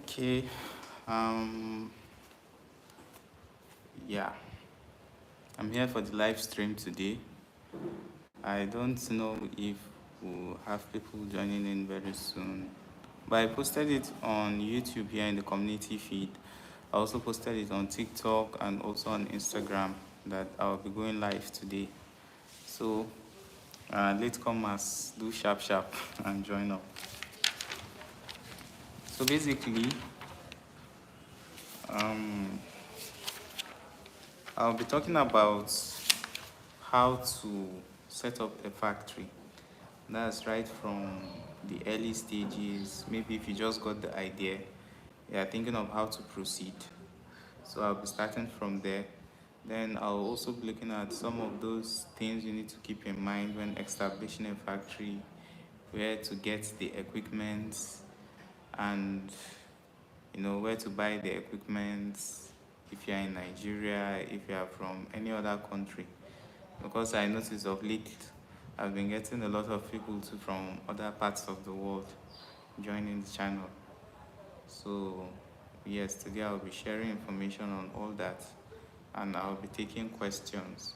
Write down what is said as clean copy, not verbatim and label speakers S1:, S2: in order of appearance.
S1: Okay. Um. Yeah. I'm here for the live stream today. I don't know if we'll have people joining in very soon, but I posted it on YouTube here in the community feed. I also posted it on TikTok and also on Instagram that I'll be going live today. So, latecomers, do sharp sharp and join up. So basically, um, I'll be talking about how to set up a factory. That's right from the early stages. Maybe if you just got the idea, you're thinking of how to proceed. So I'll be starting from there. Then I'll also be looking at some of those things you need to keep in mind when establishing a factory, where to get the equipment, and where to buy the equipment if you're in Nigeria, if you are from any other country. Because I noticed of late I've been getting a lot of people too from other parts of the world joining the channel. So yes, today I'll be sharing information on all that and I'll be taking questions.